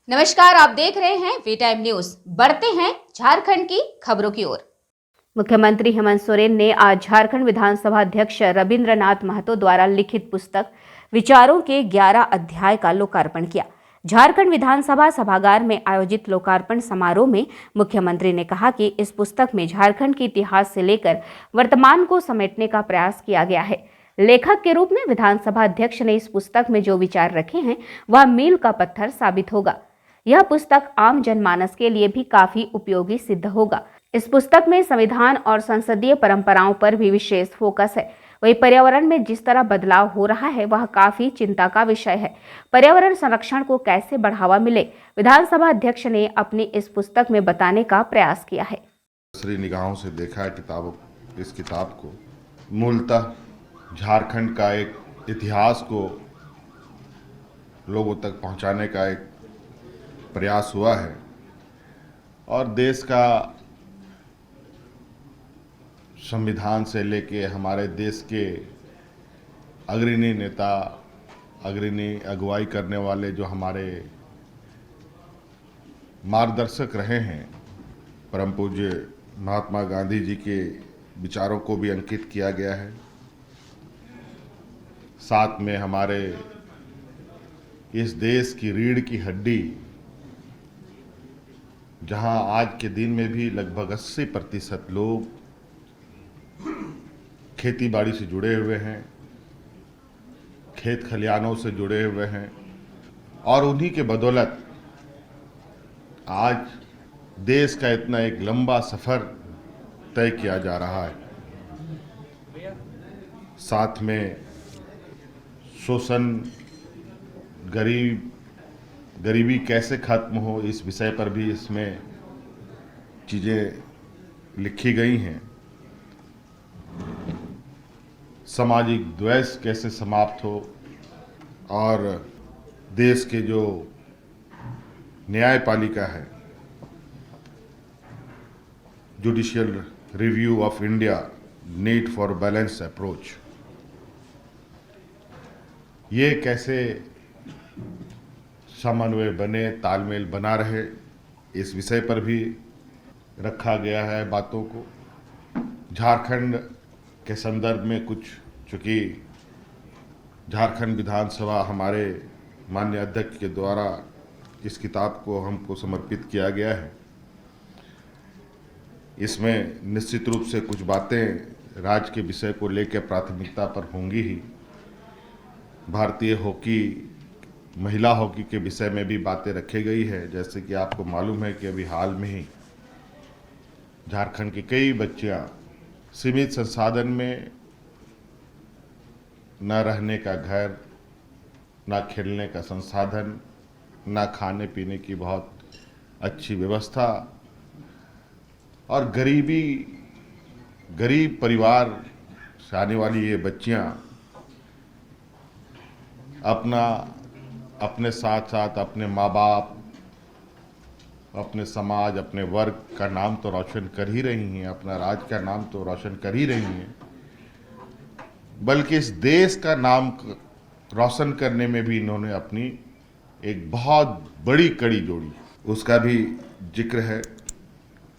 नमस्कार, आप देख रहे हैं वी टाइम न्यूज। बढ़ते हैं झारखंड की खबरों की ओर। मुख्यमंत्री हेमंत सोरेन ने आज झारखंड विधानसभा अध्यक्ष रविंद्रनाथ महतो द्वारा लिखित पुस्तक विचारों के 11 अध्याय का लोकार्पण किया। झारखंड विधानसभा सभागार में आयोजित लोकार्पण समारोह में मुख्यमंत्री ने कहा कि इस पुस्तक में झारखंड के इतिहास से लेकर वर्तमान को समेटने का प्रयास किया गया है। लेखक के रूप में विधानसभा अध्यक्ष ने इस पुस्तक में जो विचार रखे हैं वह मील का पत्थर साबित होगा। यह पुस्तक आम जनमानस के लिए भी काफी उपयोगी सिद्ध होगा। इस पुस्तक में संविधान और संसदीय परंपराओं पर भी विशेष फोकस है। वही पर्यावरण में जिस तरह बदलाव हो रहा है वह काफी चिंता का विषय है। पर्यावरण संरक्षण को कैसे बढ़ावा मिले, विधानसभा अध्यक्ष ने अपनी इस पुस्तक में बताने का प्रयास किया है। दूसरी निगाहों से देखा है इस किताब को। मूलतः झारखंड का एक इतिहास को लोगों तक पहुंचाने का एक प्रयास हुआ है और देश का संविधान से लेके हमारे देश के अग्रणी नेता, अग्रणी अगुवाई करने वाले जो हमारे मार्गदर्शक रहे हैं, परम पूज्य महात्मा गांधी जी के विचारों को भी अंकित किया गया है। साथ में हमारे इस देश की रीढ़ की हड्डी, जहां आज के दिन में भी लगभग 80% लोग खेती बाड़ी से जुड़े हुए हैं, खेत खलिहानों से जुड़े हुए हैं और उन्हीं के बदौलत आज देश का इतना एक लंबा सफर तय किया जा रहा है। साथ में शोषण, गरीबी कैसे खत्म हो, इस विषय पर भी इसमें चीज़ें लिखी गई हैं। सामाजिक द्वेष कैसे समाप्त हो और देश के जो न्यायपालिका है, judicial review of India, need for balance approach, ये कैसे समन्वय बने, तालमेल बना रहे, इस विषय पर भी रखा गया है बातों को। झारखंड के संदर्भ में कुछ, चूँकि झारखंड विधानसभा हमारे माननीय अध्यक्ष के द्वारा इस किताब को हमको समर्पित किया गया है, इसमें निश्चित रूप से कुछ बातें राज्य के विषय को लेकर प्राथमिकता पर होंगी ही। भारतीय हॉकी, महिला हॉकी के विषय में भी बातें रखी गई है। जैसे कि आपको मालूम है कि अभी हाल में ही झारखंड की कई बच्चियां सीमित संसाधन में, न रहने का घर, न खेलने का संसाधन, न खाने पीने की बहुत अच्छी व्यवस्था और गरीब परिवार से आने वाली ये बच्चियां अपने साथ साथ अपने माँ बाप, अपने समाज, अपने वर्ग का नाम तो रोशन कर ही रही हैं, अपना राज्य का नाम तो रोशन कर ही रही हैं, बल्कि इस देश का नाम रोशन करने में भी इन्होंने अपनी एक बहुत बड़ी कड़ी जोड़ी, उसका भी जिक्र है।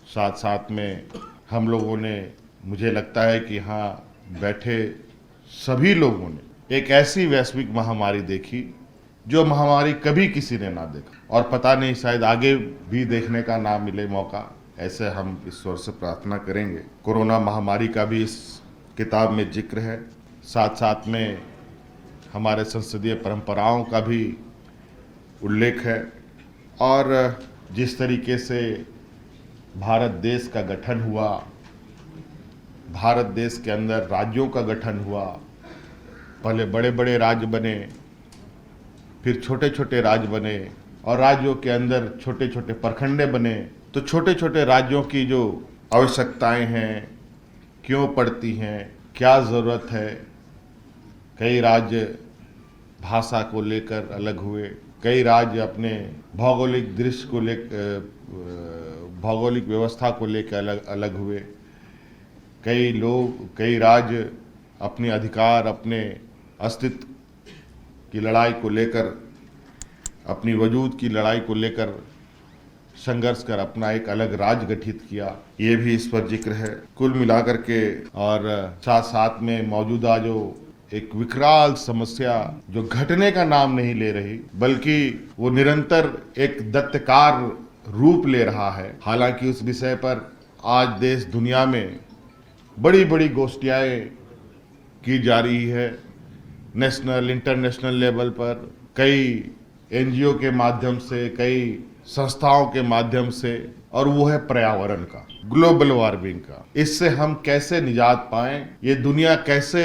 साथ साथ में हम लोगों ने, मुझे लगता है कि यहाँ बैठे सभी लोगों ने एक ऐसी वैश्विक महामारी देखी जो महामारी कभी किसी ने ना देखा और पता नहीं शायद आगे भी देखने का ना मिले मौका, ऐसे हम ईश्वर से प्रार्थना करेंगे। कोरोना महामारी का भी इस किताब में जिक्र है। साथ साथ में हमारे संसदीय परंपराओं का भी उल्लेख है और जिस तरीके से भारत देश का गठन हुआ, भारत देश के अंदर राज्यों का गठन हुआ, पहले बड़े बड़े राज्य बने, फिर छोटे छोटे राज्य बने और राज्यों के अंदर छोटे छोटे प्रखंडे बने। तो छोटे छोटे राज्यों की जो आवश्यकताएं हैं, क्यों पड़ती हैं, क्या ज़रूरत है, कई राज्य भाषा को लेकर अलग हुए, कई राज्य अपने भौगोलिक दृश्य को लेकर, भौगोलिक व्यवस्था को लेकर अलग हुए, कई राज्य अपने अधिकार, अपने अस्तित्व की लड़ाई को लेकर अपनी वजूद की लड़ाई को लेकर संघर्ष कर अपना एक अलग राज्य गठित किया, ये भी इस पर जिक्र है। कुल मिलाकर के और साथ साथ में मौजूदा जो एक विकराल समस्या जो घटने का नाम नहीं ले रही, बल्कि वो निरंतर एक दैत्यकार रूप ले रहा है। हालांकि उस विषय पर आज देश दुनिया में बड़ी बड़ी गोष्ठियाँ की जा रही है। नेशनल इंटरनेशनल लेवल पर कई एनजीओ के माध्यम से, कई संस्थाओं के माध्यम से, और वो है पर्यावरण का, ग्लोबल वार्मिंग का। इससे हम कैसे निजात पाएं, ये दुनिया कैसे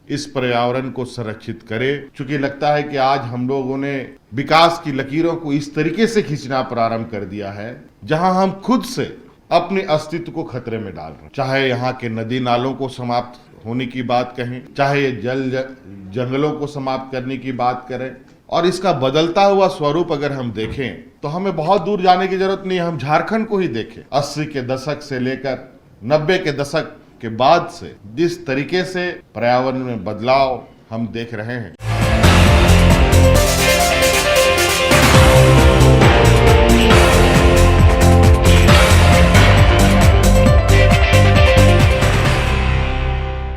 इस पर्यावरण को संरक्षित करे। चूंकि लगता है कि आज हम लोगों ने विकास की लकीरों को इस तरीके से खींचना प्रारंभ कर दिया है जहां हम खुद से अपने अस्तित्व को खतरे में डाल रहे हैं। चाहे यहाँ के नदी नालों को समाप्त होने की बात कहें, चाहे जंगलों को समाप्त करने की बात करें, और इसका बदलता हुआ स्वरूप अगर हम देखें तो हमें बहुत दूर जाने की जरूरत नहीं है। हम झारखंड को ही देखें। 80 के दशक से लेकर 90 के दशक के बाद से जिस तरीके से पर्यावरण में बदलाव हम देख रहे हैं।